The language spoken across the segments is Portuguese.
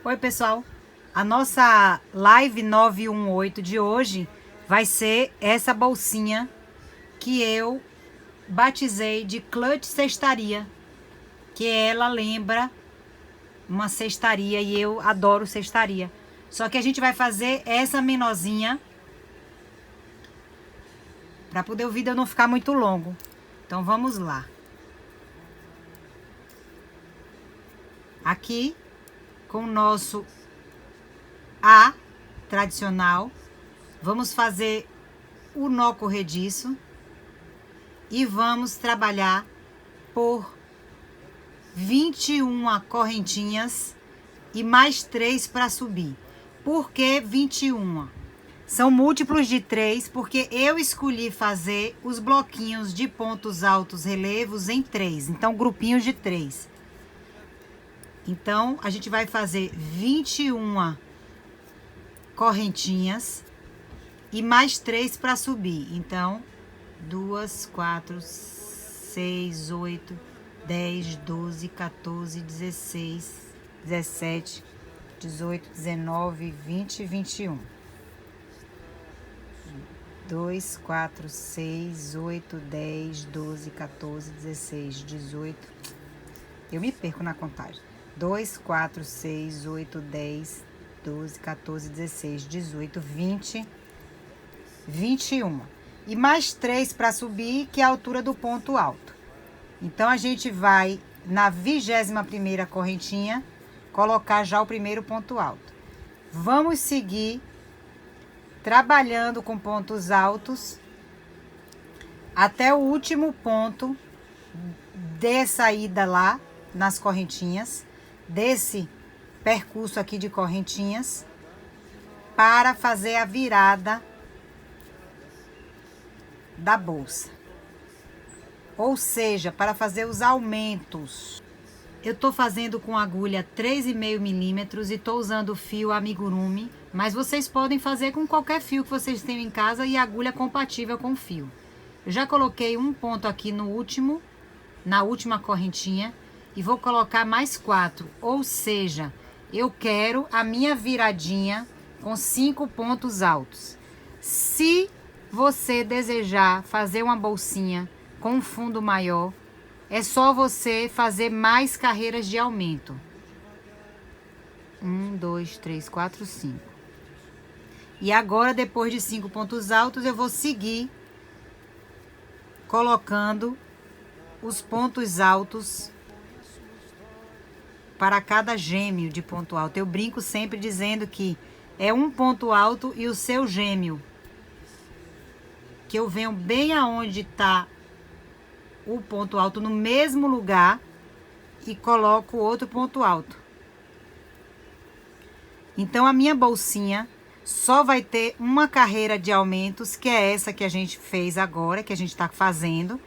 Oi, pessoal. A nossa live 918 de hoje vai ser essa bolsinha que eu batizei de Clutch Cestaria, que ela lembra uma cestaria e eu adoro cestaria. Só que a gente vai fazer essa menorzinha para poder o vídeo não ficar muito longo. Então vamos lá. Aqui com o nosso A tradicional, vamos fazer o nó corrediço e vamos trabalhar por 21 correntinhas e mais 3 para subir. Por que 21? São múltiplos de 3, porque eu escolhi fazer os bloquinhos de pontos altos relevos em 3. Então, grupinhos de 3. Então, a gente vai fazer 21 correntinhas e mais 3 para subir. Então, 2, 4, 6, 8, 10, 12, 14, 16, 17, 18, 19, 20 e 21. 2, 4, 6, 8, 10, 12, 14, 16, 18. Eu me perco na contagem. 2, 4, 6, 8, 10, 12, 14, 16, 18, 20, 21. E mais 3 para subir, que é a altura do ponto alto. Então, a gente vai, na 21ª correntinha, colocar já o primeiro ponto alto. Vamos seguir trabalhando com pontos altos até o último ponto de saída lá nas correntinhas, desse percurso aqui de correntinhas, para fazer a virada da bolsa. Ou seja, para fazer os aumentos. Eu tô fazendo com agulha 3,5 milímetros e tô usando o fio amigurumi, mas vocês podem fazer com qualquer fio que vocês tenham em casa e agulha compatível com o fio. Eu já coloquei um ponto aqui no último, na última correntinha, e vou colocar mais 4, ou seja, eu quero a minha viradinha com 5 pontos altos. Se você desejar fazer uma bolsinha com um fundo maior, é só você fazer mais carreiras de aumento. 1, 2, 3, 4, 5. E agora, depois de 5 pontos altos, eu vou seguir colocando os pontos altos para cada gêmeo de ponto alto. Eu brinco sempre dizendo que é um ponto alto e o seu gêmeo. Que eu venho bem aonde está o ponto alto, no mesmo lugar, e coloco outro ponto alto. Então, a minha bolsinha só vai ter uma carreira de aumentos, que é essa que a gente fez agora, que a gente está fazendo.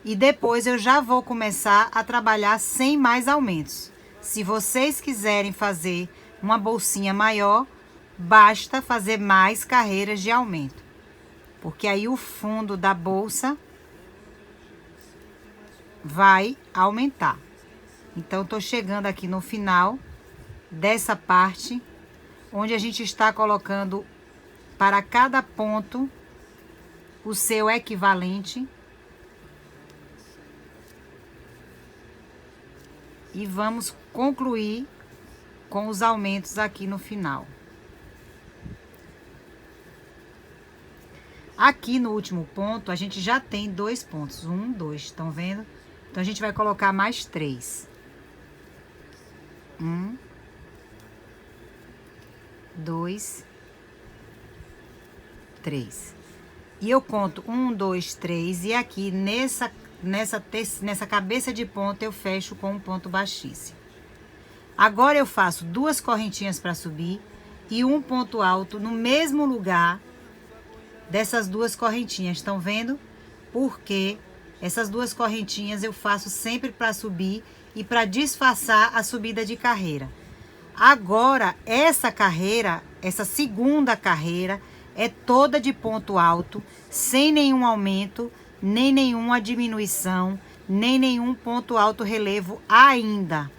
E depois eu já vou começar a trabalhar sem mais aumentos. Se vocês quiserem fazer uma bolsinha maior, basta fazer mais carreiras de aumento. Porque aí o fundo da bolsa vai aumentar. Então, tô chegando aqui no final dessa parte, onde a gente está colocando para cada ponto o seu equivalente. E vamos concluir com os aumentos aqui no final. Aqui no último ponto, a gente já tem 2 pontos. 1, 2, estão vendo? Então, a gente vai colocar mais 3. 1, 2, 3. E eu conto 1, 2, 3. E aqui nessa cabeça de ponto eu fecho com um ponto baixíssimo. Agora eu faço 2 correntinhas para subir e um ponto alto no mesmo lugar dessas 2 correntinhas. Estão vendo? Porque essas 2 correntinhas eu faço sempre para subir e para disfarçar a subida de carreira. Agora, essa carreira, essa segunda carreira, é toda de ponto alto, sem nenhum aumento, nem nenhuma diminuição, nem nenhum ponto alto relevo ainda.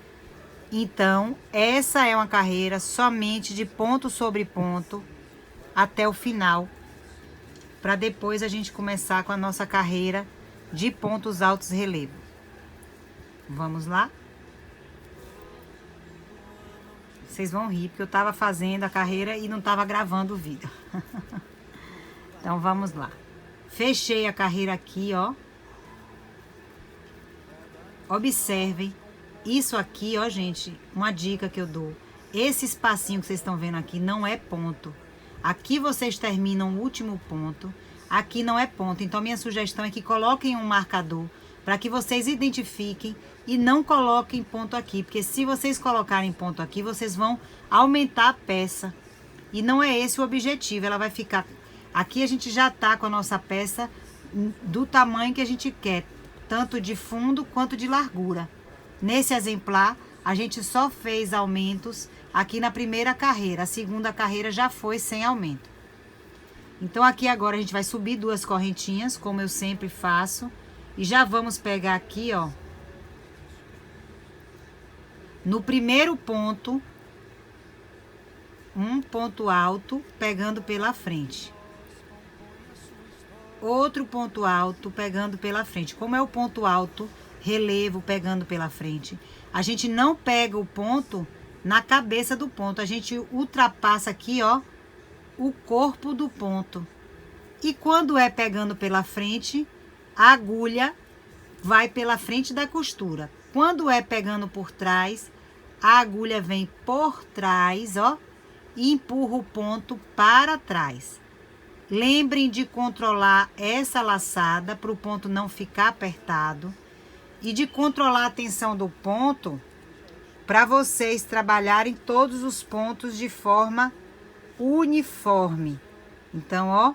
Então, essa é uma carreira somente de ponto sobre ponto até o final, para depois a gente começar com a nossa carreira de pontos altos relevo. Vamos lá? Vocês vão rir, porque eu estava fazendo a carreira e não estava gravando o vídeo. Então, vamos lá. Fechei a carreira aqui, ó. Observem. Isso aqui, ó, gente, uma dica que eu dou. Esse espacinho que vocês estão vendo aqui não é ponto. Aqui vocês terminam o último ponto. Aqui não é ponto. Então, minha sugestão é que coloquem um marcador para que vocês identifiquem e não coloquem ponto aqui. Porque se vocês colocarem ponto aqui, vocês vão aumentar a peça. E não é esse o objetivo. Ela vai ficar... Aqui a gente já tá com a nossa peça do tamanho que a gente quer. Tanto de fundo quanto de largura. Nesse exemplar, a gente só fez aumentos aqui na primeira carreira. A segunda carreira já foi sem aumento. Então, aqui agora a gente vai subir 2 correntinhas, como eu sempre faço. E já vamos pegar aqui, ó. No primeiro ponto, um ponto alto, pegando pela frente. Outro ponto alto, pegando pela frente. Como é o ponto alto, relevo pegando pela frente, a gente não pega o ponto na cabeça do ponto, a gente ultrapassa aqui, ó, o corpo do ponto. E quando é pegando pela frente, a agulha vai pela frente da costura. Quando é pegando por trás, a agulha vem por trás, ó, e empurra o ponto para trás. Lembrem de controlar essa laçada para o ponto não ficar apertado. E de controlar a tensão do ponto para vocês trabalharem todos os pontos de forma uniforme. Então, ó,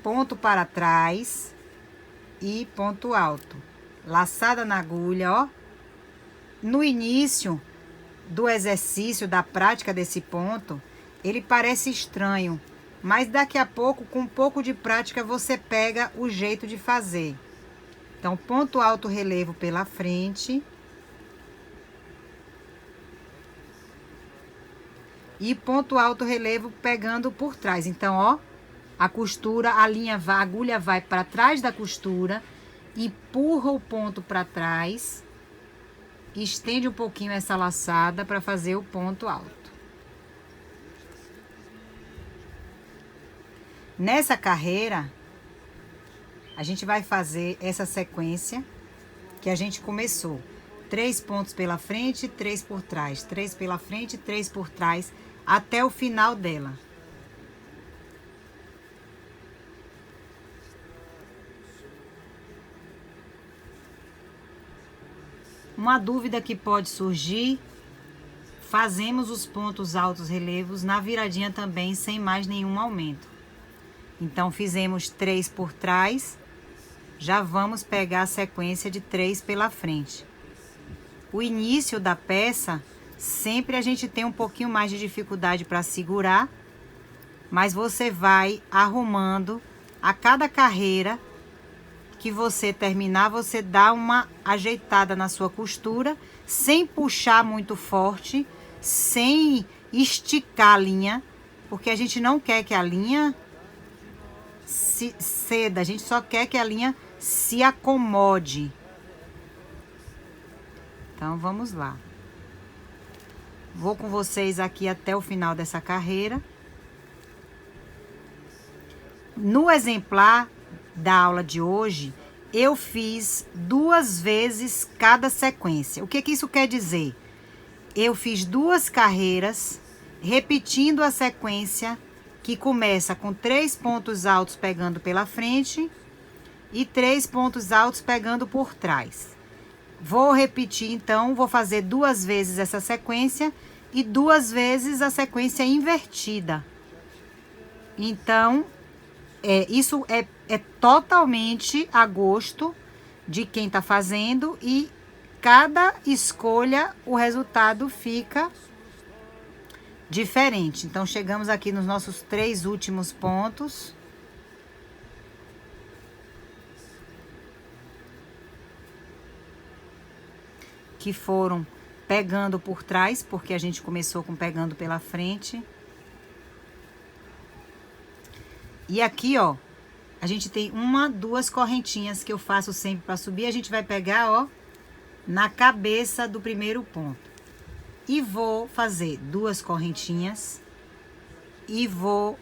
ponto para trás e ponto alto. Laçada na agulha, ó. No início do exercício, da prática desse ponto, ele parece estranho, mas daqui a pouco, com um pouco de prática, você pega o jeito de fazer. Então, ponto alto relevo pela frente. E ponto alto relevo pegando por trás. Então, ó, a costura, a agulha vai para trás da costura, empurra o ponto para trás, estende um pouquinho essa laçada para fazer o ponto alto. Nessa carreira, a gente vai fazer essa sequência que a gente começou. 3 pontos pela frente, 3 por trás. 3 pela frente, 3 por trás, até o final dela. Uma dúvida que pode surgir: fazemos os pontos altos relevos na viradinha também, sem mais nenhum aumento. Então, fizemos 3 por trás. Já vamos pegar a sequência de 3 pela frente. O início da peça, sempre a gente tem um pouquinho mais de dificuldade para segurar, mas você vai arrumando a cada carreira que você terminar, você dá uma ajeitada na sua costura, sem puxar muito forte, sem esticar a linha, porque a gente não quer que a linha se ceda, a gente só quer que a linha se acomode. Então, vamos lá. Vou com vocês aqui até o final dessa carreira. No exemplar da aula de hoje, eu fiz 2 vezes cada sequência. O que isso quer dizer? Eu fiz 2 carreiras, repetindo a sequência, que começa com 3 pontos altos pegando pela frente e 3 pontos altos pegando por trás. Vou repetir, então, vou fazer 2 vezes essa sequência e 2 vezes a sequência invertida. Então, isso é totalmente a gosto de quem tá fazendo, e cada escolha, o resultado fica diferente. Então, chegamos aqui nos nossos 3 últimos pontos. Que foram pegando por trás, porque a gente começou com pegando pela frente. E aqui, ó, a gente tem 1, 2 correntinhas que eu faço sempre para subir. A gente vai pegar, ó, na cabeça do primeiro ponto. E vou fazer 2 correntinhas. E vou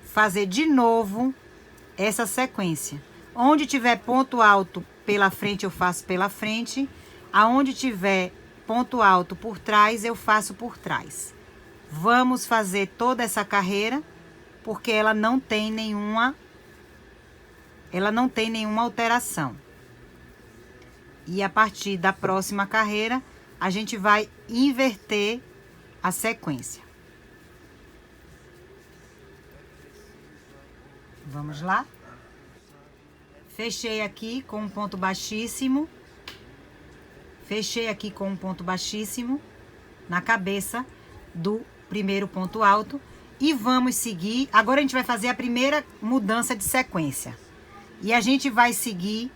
fazer de novo essa sequência. Onde tiver ponto alto pela frente, eu faço pela frente. Aonde tiver ponto alto por trás, eu faço por trás. Vamos fazer toda essa carreira, porque ela não tem nenhuma alteração. E a partir da próxima carreira, a gente vai inverter a sequência. Vamos lá? Fechei aqui com um ponto baixíssimo. Fechei aqui com um ponto baixíssimo na cabeça do primeiro ponto alto. E vamos seguir. Agora a gente vai fazer a primeira mudança de sequência. E a gente vai seguir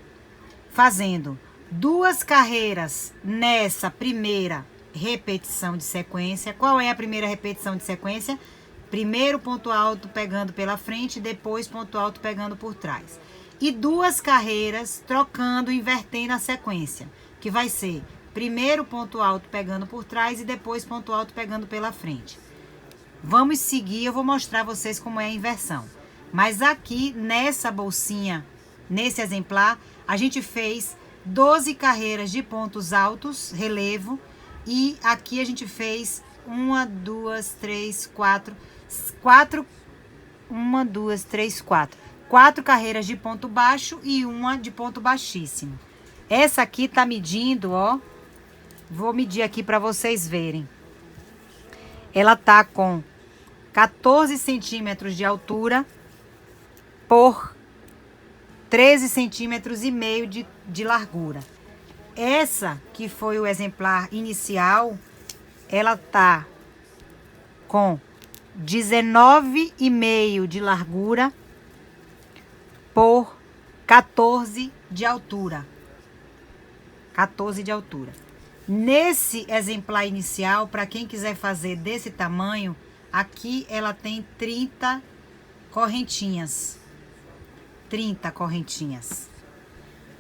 fazendo 2 carreiras nessa primeira repetição de sequência. Qual é a primeira repetição de sequência? Primeiro ponto alto pegando pela frente, depois ponto alto pegando por trás. E 2 carreiras trocando, invertendo a sequência, que vai ser primeiro ponto alto pegando por trás e depois ponto alto pegando pela frente. Vamos seguir, eu vou mostrar a vocês como é a inversão. Mas aqui nessa bolsinha, nesse exemplar, a gente fez 12 carreiras de pontos altos, relevo, e aqui a gente fez 1, 2, 3, 4, 4 carreiras de ponto baixo e 1 de ponto baixíssimo. Essa aqui tá medindo, ó, vou medir aqui para vocês verem. Ela tá com 14 centímetros de altura por 13 centímetros e meio de largura. Essa que foi o exemplar inicial, ela tá com 19,5 de largura por 14 de altura. 14 de altura. Nesse exemplar inicial, para quem quiser fazer desse tamanho, aqui ela tem 30 correntinhas. 30 correntinhas.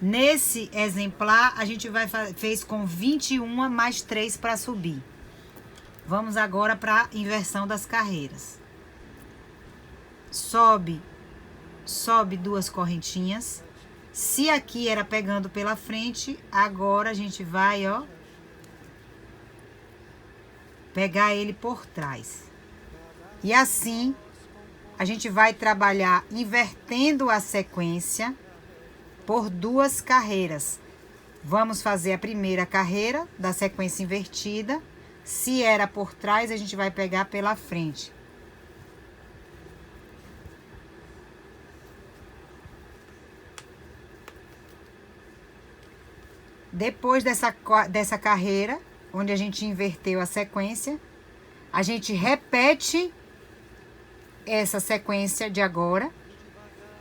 Nesse exemplar, a gente fez com 21 mais 3 para subir. Vamos agora para a inversão das carreiras. Sobe 2 correntinhas. Se aqui era pegando pela frente, agora a gente vai, ó, pegar ele por trás. E assim, a gente vai trabalhar invertendo a sequência por 2 carreiras. Vamos fazer a primeira carreira da sequência invertida. Se era por trás, a gente vai pegar pela frente. Depois dessa carreira, onde a gente inverteu a sequência, a gente repete essa sequência de agora,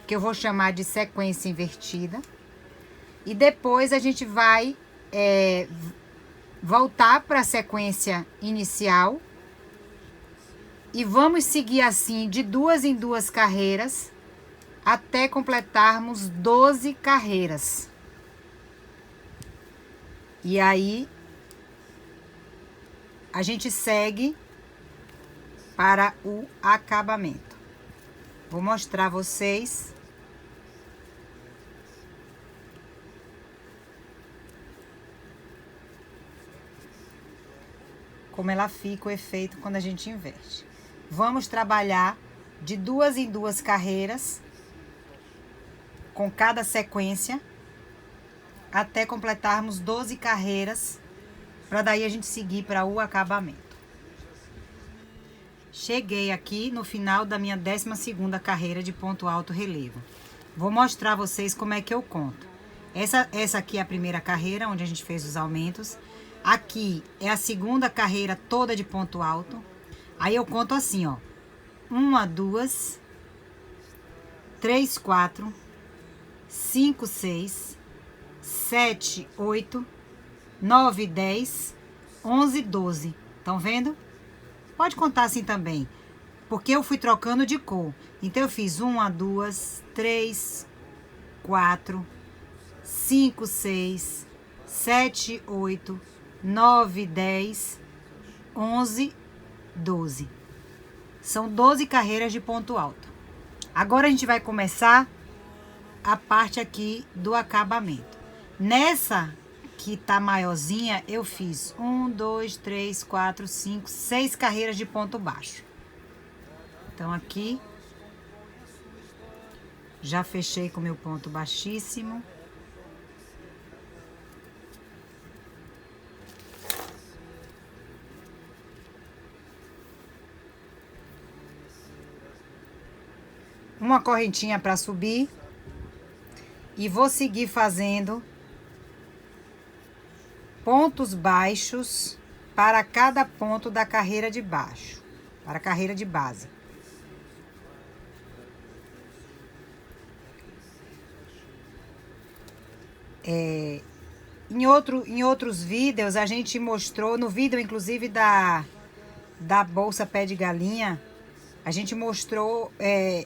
que eu vou chamar de sequência invertida. E depois a gente vai voltar para a sequência inicial. E vamos seguir assim de 2 em 2 carreiras, até completarmos 12 carreiras. E aí, a gente segue para o acabamento. Vou mostrar a vocês como ela fica o efeito quando a gente inverte. Vamos trabalhar de 2 em 2 carreiras com cada sequência até completarmos 12 carreiras, para daí a gente seguir para o acabamento. Cheguei aqui no final da minha 12ª carreira de ponto alto relevo. Vou mostrar a vocês como é que eu conto. Essa aqui é a primeira carreira, onde a gente fez os aumentos. Aqui é a segunda carreira toda de ponto alto. Aí eu conto assim, ó. 1, 2, 3, 4, 5, 6, 7, 8, 9, 10, 11, 12. Estão vendo? Pode contar assim também, porque eu fui trocando de cor. Então, eu fiz 1, 2, 3, 4, 5, 6, 7, 8, 9, 10, 11, 12. São 12 carreiras de ponto alto. Agora, a gente vai começar a parte aqui do acabamento. Nessa que tá maiorzinha, eu fiz 1, 2, 3, 4, 5, 6 carreiras de ponto baixo. Então, aqui, já fechei com meu ponto baixíssimo. Uma correntinha para subir. E vou seguir fazendo pontos baixos para cada ponto da carreira de baixo, para a carreira de base. Em outros vídeos, a gente mostrou, no vídeo inclusive da bolsa pé de galinha, a gente mostrou,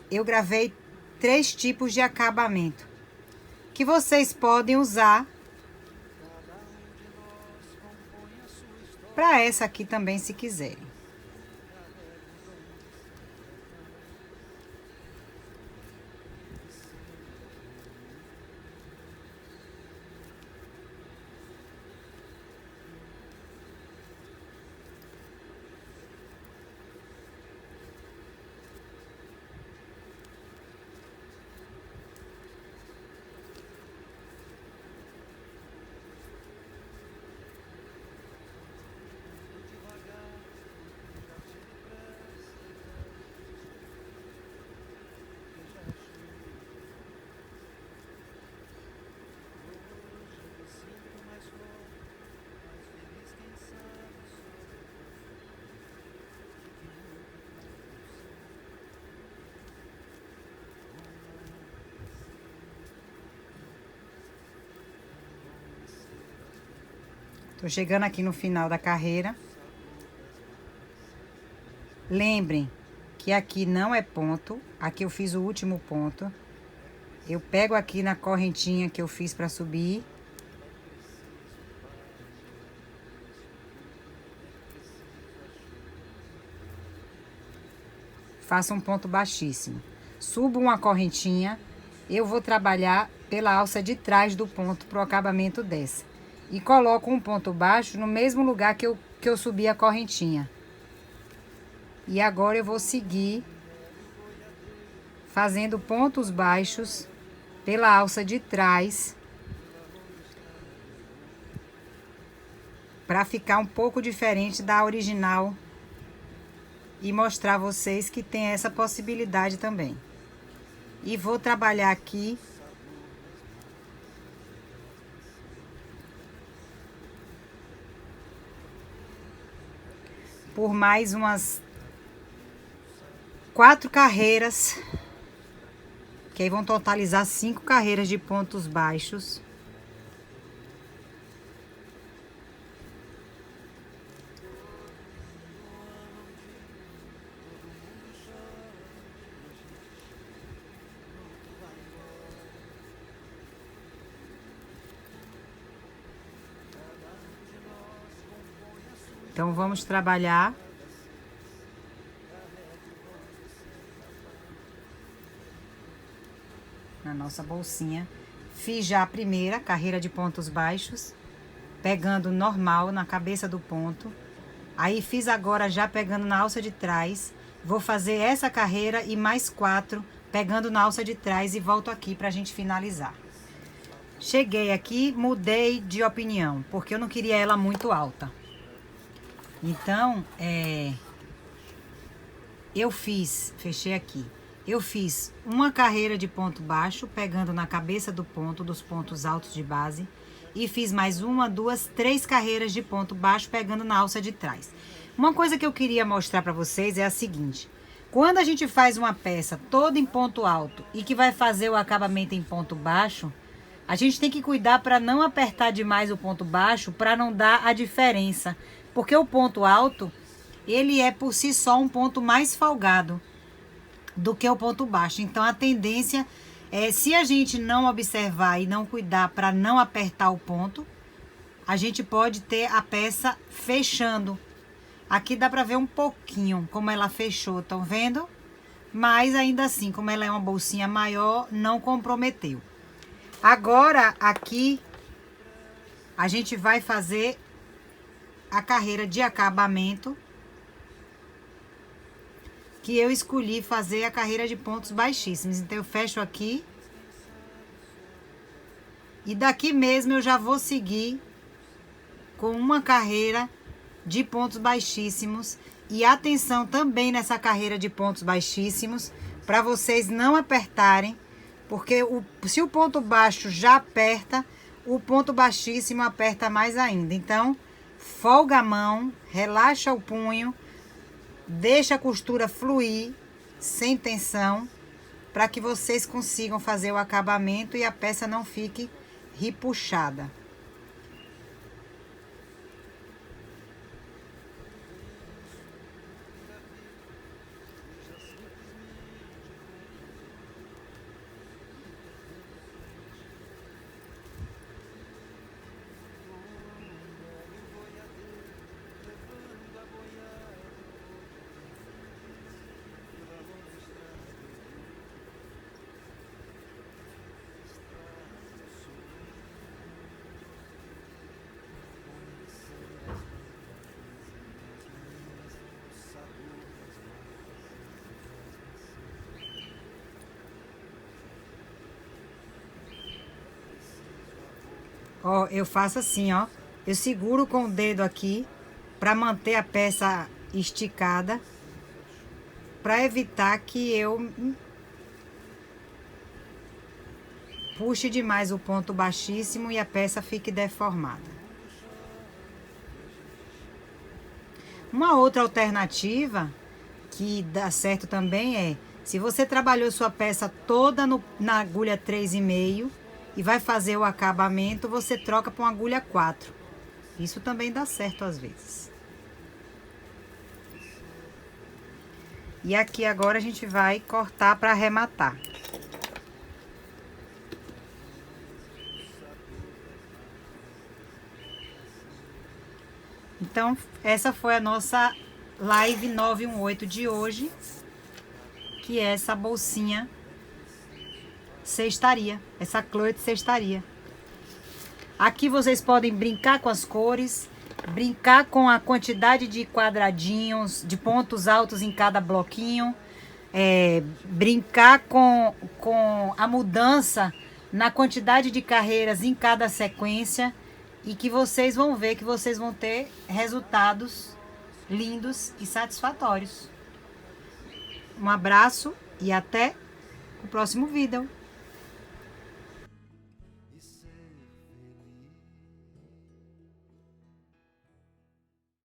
eu gravei 3 tipos de acabamento, que vocês podem usar para essa aqui também, se quiserem. Tô chegando aqui no final da carreira. Lembrem que aqui não é ponto. Aqui eu fiz o último ponto. Eu pego aqui na correntinha que eu fiz para subir. Faço um ponto baixíssimo. Subo uma correntinha. Eu vou trabalhar pela alça de trás do ponto pro acabamento dessa. E coloco um ponto baixo no mesmo lugar que eu subi a correntinha. E agora eu vou seguir fazendo pontos baixos pela alça de trás, para ficar um pouco diferente da original e mostrar a vocês que tem essa possibilidade também. E vou trabalhar aqui por mais umas 4 carreiras, que aí vão totalizar 5 carreiras de pontos baixos. Então, vamos trabalhar na nossa bolsinha. Fiz já a primeira carreira de pontos baixos, pegando normal na cabeça do ponto. Aí, fiz agora já pegando na alça de trás. Vou fazer essa carreira e mais 4, pegando na alça de trás e volto aqui pra gente finalizar. Cheguei aqui, mudei de opinião, porque eu não queria ela muito alta. Então, eu fechei aqui. Eu fiz uma carreira de ponto baixo, pegando na cabeça do ponto, dos pontos altos de base. E fiz mais 1, 2, 3 carreiras de ponto baixo, pegando na alça de trás. Uma coisa que eu queria mostrar para vocês é a seguinte. Quando a gente faz uma peça toda em ponto alto e que vai fazer o acabamento em ponto baixo, A gente tem que cuidar para não apertar demais o ponto baixo, para não dar a diferença. Porque o ponto alto, ele é por si só um ponto mais folgado do que o ponto baixo. Então a tendência é, se a gente não observar e não cuidar para não apertar o ponto, a gente pode ter a peça fechando. Aqui dá para ver um pouquinho como ela fechou, estão vendo? Mas ainda assim, como ela é uma bolsinha maior, não comprometeu. Agora aqui a gente vai fazer a carreira de acabamento, que eu escolhi fazer a carreira de pontos baixíssimos. Então eu fecho aqui e daqui mesmo eu já vou seguir com uma carreira de pontos baixíssimos. E atenção também nessa carreira de pontos baixíssimos, para vocês não apertarem, porque se o ponto baixo já aperta, o ponto baixíssimo aperta mais ainda. Então, folga a mão, relaxa o punho, deixa a costura fluir, sem tensão, para que vocês consigam fazer o acabamento e a peça não fique repuxada. Ó, eu faço assim, ó. Eu seguro com o dedo aqui para manter a peça esticada, para evitar que eu puxe demais o ponto baixíssimo e a peça fique deformada. Uma outra alternativa que dá certo também é, se você trabalhou sua peça toda na agulha 3,5 e vai fazer o acabamento, você troca para uma agulha 4. Isso também dá certo às vezes. E aqui agora a gente vai cortar para arrematar. Então, essa foi a nossa live 918 de hoje, que é essa bolsinha cestaria, essa clã de cestaria. Aqui vocês podem brincar com as cores, brincar com a quantidade de quadradinhos, de pontos altos em cada bloquinho, brincar com a mudança na quantidade de carreiras em cada sequência, e que vocês vão ver que vocês vão ter resultados lindos e satisfatórios. Um abraço e até o próximo vídeo.